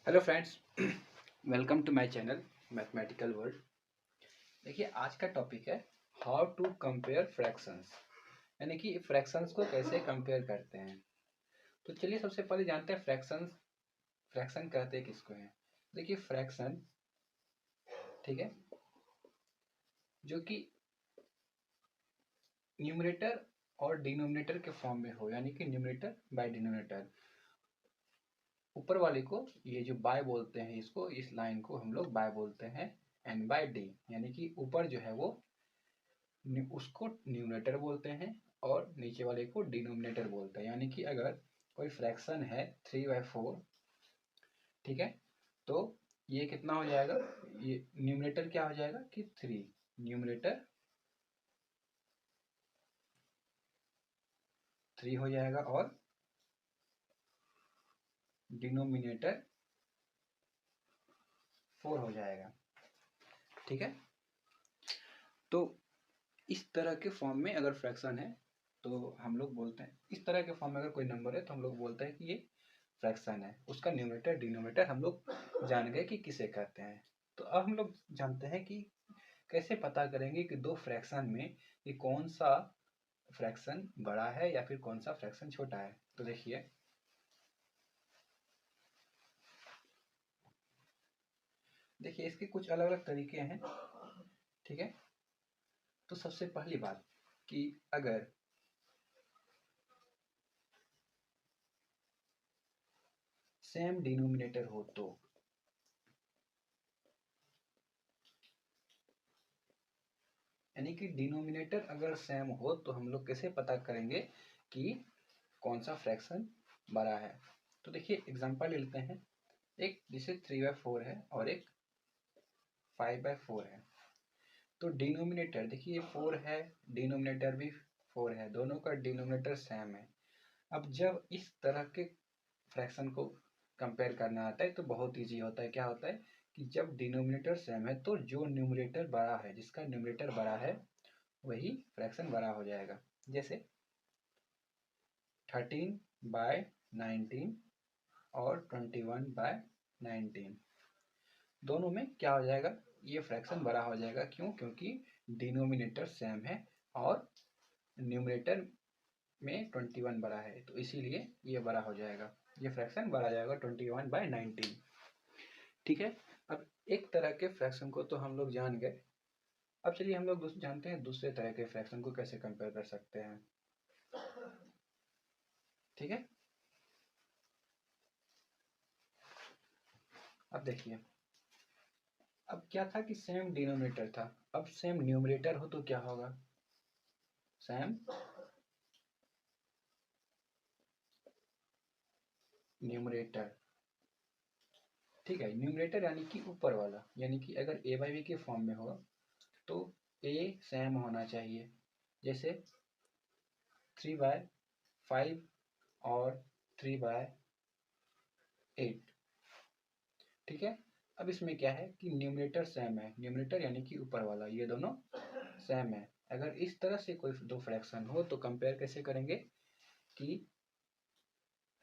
Hello friends, welcome to my channel mathematical world. देखिए, आज का टॉपिक है हाउ टू कंपेयर फ्रैक्शंस, यानी कि फ्रैक्शंस को कैसे कंपेयर करते हैं। तो चलिए सबसे पहले जानते हैं फ्रैक्शन कहते हैं किसको हैं। देखिए फ्रैक्शन, ठीक है, जो कि न्यूमरेटर और डिनोमिनेटर के फॉर्म में हो, यानी कि न्यूमरेटर बाय डिनोमिनेटर। ऊपर वाले को ये जो बाय बोलते हैं, इसको इस लाइन को हम लोग बाय बोलते हैं एन बाय डी, यानी कि ऊपर जो है वो उसको न्यूमरेटर बोलते हैं और नीचे वाले को डिनोमिनेटर बोलते हैं। यानी कि अगर कोई फ्रैक्शन है 3/4, ठीक है, तो ये कितना हो जाएगा, ये न्यूमरेटर क्या हो जाएगा कि 3, न्यूमरेटर 3 हो जाएगा और डिनोमिनेटर 4 हो जाएगा, ठीक है। तो इस तरह के फॉर्म में अगर फ्रैक्शन है तो हम लोग बोलते हैं, इस तरह के फॉर्म में अगर कोई नंबर है तो हम लोग बोलते हैं कि ये फ्रैक्शन है। उसका न्यूमरेटर डिनोमिनेटर हम लोग जान गए कि किसे कहते हैं। तो अब हम लोग जानते हैं कि कैसे पता करेंगे कि दो फ्रैक्शन में ये कौन सा फ्रैक्शन बड़ा है या फिर कौन सा फ्रैक्शन छोटा है। तो देखिए इसके कुछ अलग अलग तरीके हैं, ठीक है। तो सबसे पहली बात कि अगर सेम डिनोमिनेटर हो तो, यानी कि डिनोमिनेटर अगर सेम हो तो हम लोग कैसे पता करेंगे कि कौन सा फ्रैक्शन बड़ा है। तो देखिए एग्जांपल ले लेते हैं, एक जिसे 3/4 है और एक 5/4 है। तो डिनोमिनेटर देखिए ये 4 है, डिनोमिनेटर भी 4 है, दोनों का डिनोमिनेटर सेम है। अब जब इस तरह के फ्रैक्शन को कंपेयर करना आता है तो बहुत इजी होता है। क्या होता है कि जब डिनोमिनेटर सेम है तो जो न्यूमरेटर बड़ा है, जिसका न्यूमरेटर बड़ा है वही फ्रैक्शन बड़ा हो जाएगा। जैसे 13/19 और 21/19, दोनों में क्या हो जाएगा, ये फ्रैक्शन बड़ा हो जाएगा। क्यों? क्योंकि डिनोमिनेटर सेम है और न्यूमरेटर में 21 बड़ा है, तो इसीलिए ये बड़ा हो जाएगा, ये फ्रैक्शन बड़ा जाएगा 21/19, ठीक है। अब एक तरह के फ्रैक्शन को तो हम लोग जान गए। अब चलिए हम लोग जानते हैं दूसरे तरह के फ्रैक्शन को कैसे कंपेयर कर सकते हैं, ठीक है। अब देखिए, अब क्या था कि सेम डिनोमिनेटर था, अब सेम न्यूमरेटर हो तो क्या होगा, सेम न्यूमरेटर, ठीक है। न्यूमरेटर यानी कि ऊपर वाला, यानी कि अगर a/b के फॉर्म में हो तो a सेम होना चाहिए। जैसे 3/5 और 3/8, ठीक है। अब इसमें क्या है कि न्यूमरेटर सेम है, न्यूमरेटर यानी कि ऊपर वाला, ये दोनों सेम है। अगर इस तरह से कोई दो फ्रैक्शन हो तो कंपेयर कैसे करेंगे कि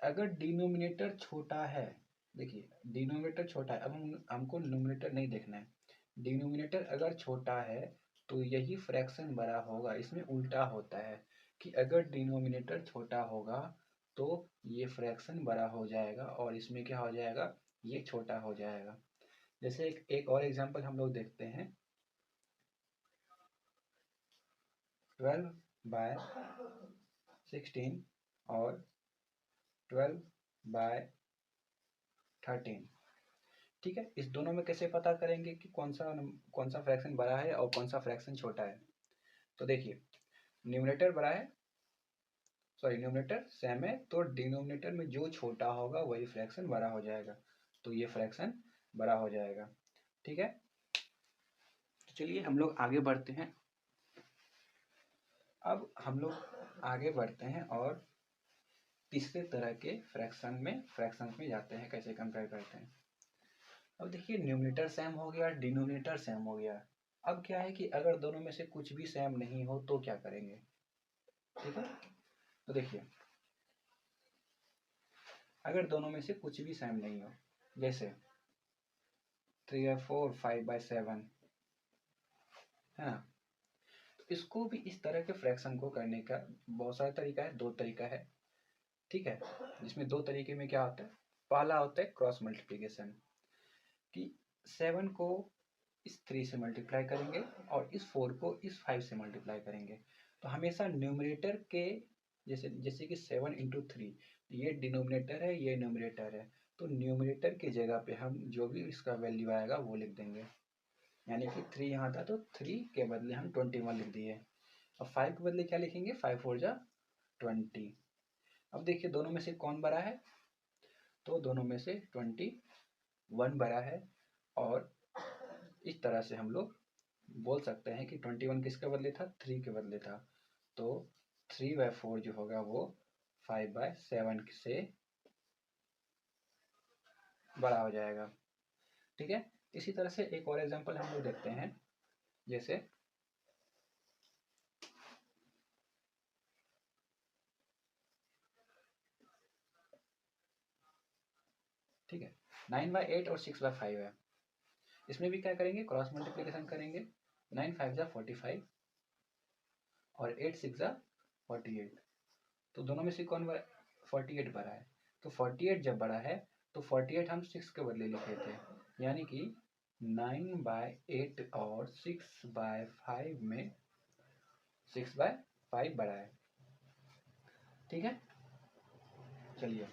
अगर डिनोमिनेटर छोटा है, देखिए डिनोमिनेटर छोटा है, अब हमको न्यूमरेटर नहीं देखना है, डिनोमिनेटर अगर छोटा है तो यही फ्रैक्शन बड़ा होगा। इसमें उल्टा होता है कि अगर डिनोमिनेटर छोटा होगा तो ये फ्रैक्शन बड़ा हो जाएगा और इसमें क्या हो जाएगा, ये छोटा हो जाएगा। जैसे एक और एग्जांपल हम लोग देखते हैं, 12/16 और 12/13, ठीक है। इस दोनों में कैसे पता करेंगे कि कौन सा फ्रैक्शन बड़ा है और कौन सा फ्रैक्शन छोटा है। तो देखिए न्यूमरेटर बड़ा है, सॉरी न्यूमरेटर सेम है, तो डिनोमिनेटर में जो छोटा होगा वही फ्रैक्शन बड़ा हो जाएगा, तो ये फ्रैक्शन बड़ा हो जाएगा, ठीक है। तो चलिए हम लोग आगे बढ़ते हैं। अब हम लोग आगे बढ़ते हैं और तीसरे तरह के फ्रैक्शन में जाते हैं, कैसे कंपेयर करते हैं। अब देखिए न्यूमरेटर सेम हो गया, डिनोमिनेटर सेम हो गया। अब क्या है कि अगर दोनों में से कुछ भी सेम नहीं हो तो क्या करेंगे, ठीक है। तो देखिए अगर दोनों में से कुछ भी सेम नहीं हो जैसे 3/4 5/7 है ना। तो इसको भी इस तरह के फ्रैक्शन को करने का बहुत सारा तरीका है, दो तरीका है, ठीक है। जिसमें दो तरीके में क्या होता है, पहला होता है क्रॉस मल्टीप्लिकेशन, कि 7 को इस 3 से मल्टीप्लाई करेंगे और इस 4 को इस 5 से मल्टीप्लाई करेंगे। तो हमेशा न्यूमरेटर के जैसे जैसे कि 7 इंटू 3, ये डिनोमिनेटर है, ये न्यूमरेटर है, तो न्यूमरेटर की जगह पे हम जो भी इसका वैल्यू आएगा वो लिख देंगे। यानी कि 3 यहाँ था तो 3 के बदले हम 21 लिख दिए। अब 5 के बदले क्या लिखेंगे, 5 4 जा 20। अब देखिए दोनों में से कौन बड़ा है, तो दोनों में से 21 बड़ा है। और इस तरह से हम लोग बोल सकते हैं कि 21 किसके बदले था, 3 के बदले था। तो 3/4 जो होगा वो 5/7 से बड़ा हो जाएगा, ठीक है। इसी तरह से एक और एग्जांपल हम लोग देखते हैं, जैसे ठीक है 9/8 और 6/5 है। इसमें भी क्या करेंगे, क्रॉस मल्टीप्लिकेशन करेंगे। 9 5 जा 45 और 8 6 जा 48। तो दोनों में से कौन बड़ा, 48 बड़ा है। तो 48 जब बड़ा है तो 48 हम 6 के बदले लिखे थे, यानी कि 9/8 और 6/5 में 6/5 बड़ा है, ठीक है। चलिए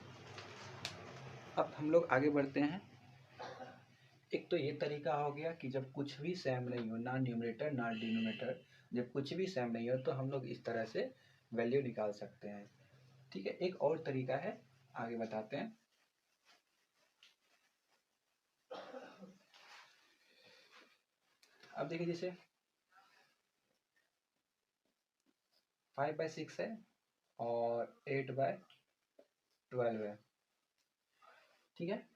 अब हम लोग आगे बढ़ते हैं। एक तो ये तरीका हो गया कि जब कुछ भी सेम नहीं हो, ना न्यूमरेटर ना डिनोमिनेटर, जब कुछ भी सेम नहीं हो तो हम लोग इस तरह से वैल्यू निकाल सकते हैं, ठीक है। एक और तरीका है, आगे बताते हैं। अब देखिए जैसे 5/6 है और 8/12 है, ठीक है।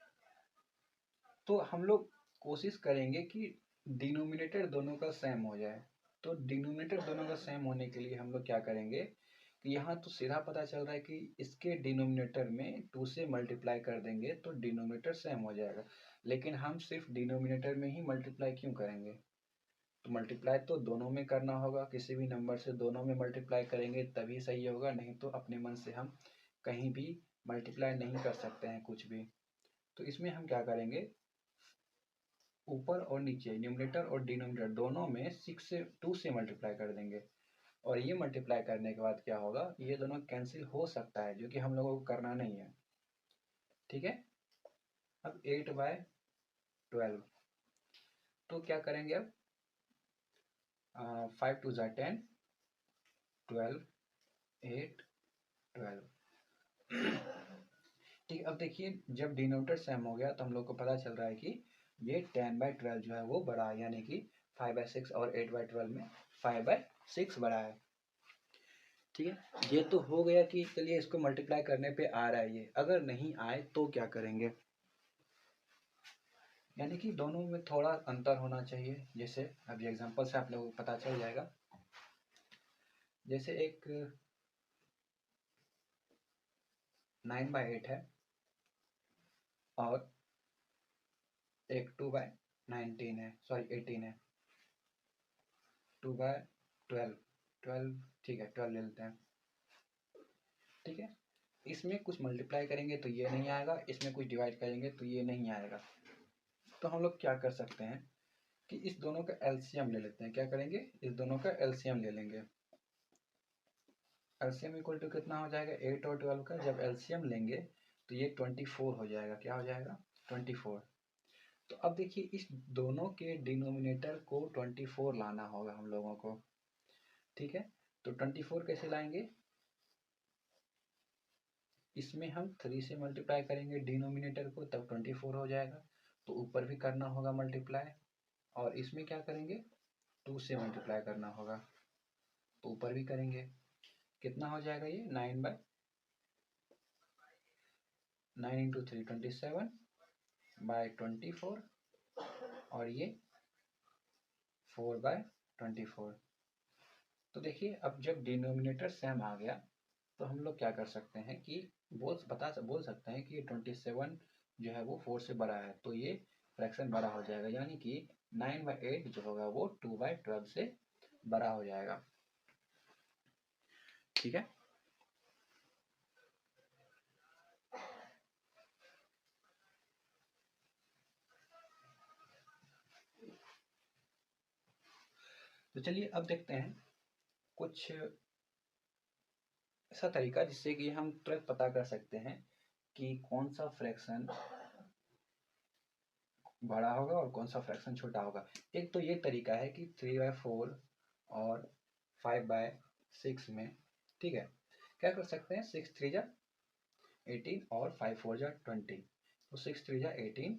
तो हम लोग कोशिश करेंगे कि डिनोमिनेटर दोनों का सेम हो जाए। तो डिनोमिनेटर दोनों का सेम होने के लिए हम लोग क्या करेंगे कि यहाँ तो सीधा पता चल रहा है कि इसके डिनोमिनेटर में 2 से मल्टीप्लाई कर देंगे तो डिनोमिनेटर सेम हो जाएगा। लेकिन हम सिर्फ डिनोमिनेटर में ही मल्टीप्लाई क्यों करेंगे, तो मल्टीप्लाई तो दोनों में करना होगा, किसी भी नंबर से दोनों में मल्टीप्लाई करेंगे तभी सही होगा, नहीं तो अपने मन से हम कहीं भी मल्टीप्लाई नहीं कर सकते हैं कुछ भी। तो इसमें हम क्या करेंगे, ऊपर और नीचे न्यूमरेटर और डिनोमिनेटर दोनों में 2 से मल्टीप्लाई कर देंगे। और ये मल्टीप्लाई करने के बाद क्या होगा, ये दोनों कैंसिल हो सकता है, जो कि हम लोगों को करना नहीं है, ठीक है। अब 8/12, तो क्या करेंगे अब, 5 2 जा 10, 12 8 12, ठीक है। अब देखिए जब डिनोमिनेटर सेम हो गया तो हम लोग को पता चल रहा है कि ये 10/12 जो है वो बड़ा है, यानी कि 5/6 और 8/12 में 5/6 बड़ा है, ठीक है। ये तो हो गया कि चलिए इसको मल्टीप्लाई करने पे आ रहा है ये, अगर नहीं आए तो क्या करेंगे, यानी कि दोनों में थोड़ा अंतर होना चाहिए। जैसे अभी एग्जांपल से आप लोगों को पता चल जाएगा। जैसे एक 9/8 है और एक 2/19 है, सॉरी 18 है, 2/12, 12, ठीक है 12 ले लेते हैं, ठीक है। इसमें कुछ मल्टीप्लाई करेंगे तो ये नहीं आएगा, इसमें कुछ डिवाइड करेंगे तो ये नहीं आएगा। तो हम लोग क्या कर सकते हैं कि इस दोनों का एलसीएम ले लेते हैं। क्या करेंगे, इस दोनों का एलसीएम ले लेंगे। एलसीएम इक्वल टू कितना हो जाएगा, 8 और 12 का जब एलसीएम लेंगे तो ये 24 हो जाएगा। क्या हो जाएगा, 24। तो अब देखिए इस दोनों के डिनोमिनेटर को 24 लाना होगा हम लोगों को, ठीक है। तो 24 कैसे लाएंगे, इसमें हम 3 से मल्टीप्लाई करेंगे डिनोमिनेटर को, तब 24 हो जाएगा। तो ऊपर भी करना होगा मल्टीप्लाई, और इसमें क्या करेंगे, 2 से मल्टीप्लाई करना होगा, तो ऊपर भी करेंगे। कितना हो जाएगा ये, 9 इंटू 3 27/24, और ये 4/24। तो देखिए अब जब डिनोमिनेटर सेम आ गया तो हम लोग क्या कर सकते हैं कि बोल सकते हैं कि ये 27 जो है वो 4 से बड़ा है, तो ये फ्रैक्शन बड़ा हो जाएगा, यानी कि 9/8 जो होगा वो 2/12 से बड़ा हो जाएगा। ठीक है। तो चलिए अब देखते हैं कुछ ऐसा तरीका जिससे कि हम तुरंत पता कर सकते हैं कि कौन सा फ्रैक्शन बड़ा होगा और कौन सा फ्रैक्शन छोटा होगा। एक तो ये तरीका है कि 3/4 और 5/6 में, ठीक है, क्या कर सकते हैं, 6 3 जा 18 और 5 4 जा 20, तो 6 3 जा 18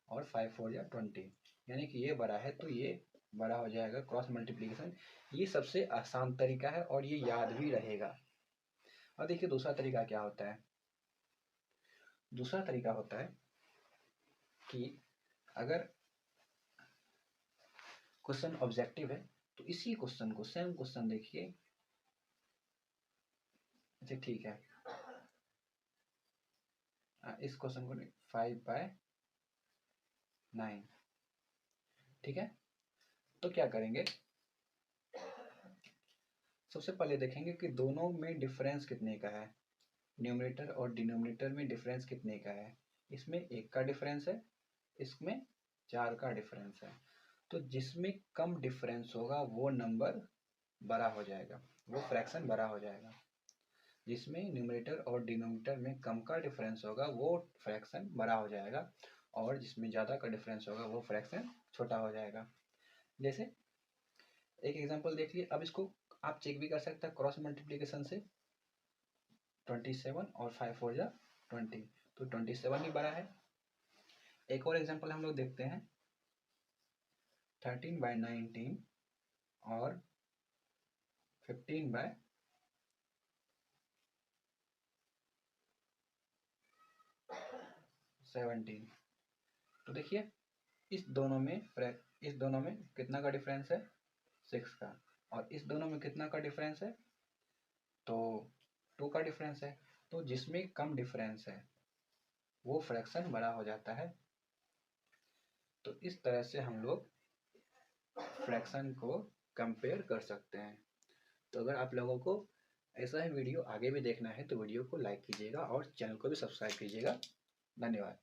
और 5 4 जा 20, यानी कि ये बड़ा है तो ये बड़ा हो जाएगा, क्रॉस मल्टीप्लिकेशन। ये सबसे आसान तरीका है और ये याद भी रहेगा। और देखिए दूसरा तरीका क्या होता है। दूसरा तरीका होता है कि अगर क्वेश्चन ऑब्जेक्टिव है तो इसी क्वेश्चन को, सेम क्वेश्चन देखिए, अच्छा ठीक है, इस क्वेश्चन को 5/9, ठीक है। तो क्या करेंगे, सबसे पहले देखेंगे कि दोनों में डिफरेंस कितने का है, न्यूमरेटर और डिनोमिनेटर में डिफरेंस कितने का है। इसमें 1 का डिफरेंस है, इसमें 4 का डिफरेंस है। तो जिसमें कम डिफरेंस होगा वो नंबर बड़ा हो जाएगा, वो फ्रैक्शन बड़ा हो जाएगा। जिसमें न्यूमरेटर और डिनोमिनेटर में कम का डिफरेंस होगा वो फ्रैक्शन बड़ा हो जाएगा, और जिसमें ज़्यादा का डिफरेंस होगा वो फ्रैक्शन छोटा हो जाएगा। जैसे एक एग्जांपल देख लिए, अब इसको आप चेक भी कर सकते हैं क्रॉस मल्टीप्लिकेशन से। 27 और 5 4 जा 20, तो 27 ही बड़ा है। एक और एग्जांपल हम लोग देखते हैं, 13/19 और 15/17। तो देखिए इस दोनों में कितना का डिफरेंस है, 6 का, और इस दोनों में कितना का डिफरेंस है, तो 2 का डिफरेंस है। तो जिसमें कम डिफरेंस है वो फ्रैक्शन बड़ा हो जाता है। तो इस तरह से हम लोग फ्रैक्शन को कंपेयर कर सकते हैं। तो अगर आप लोगों को ऐसा ही वीडियो आगे भी देखना है तो वीडियो को लाइक कीजिएगा और चैनल को भी सब्सक्राइब कीजिएगा। धन्यवाद।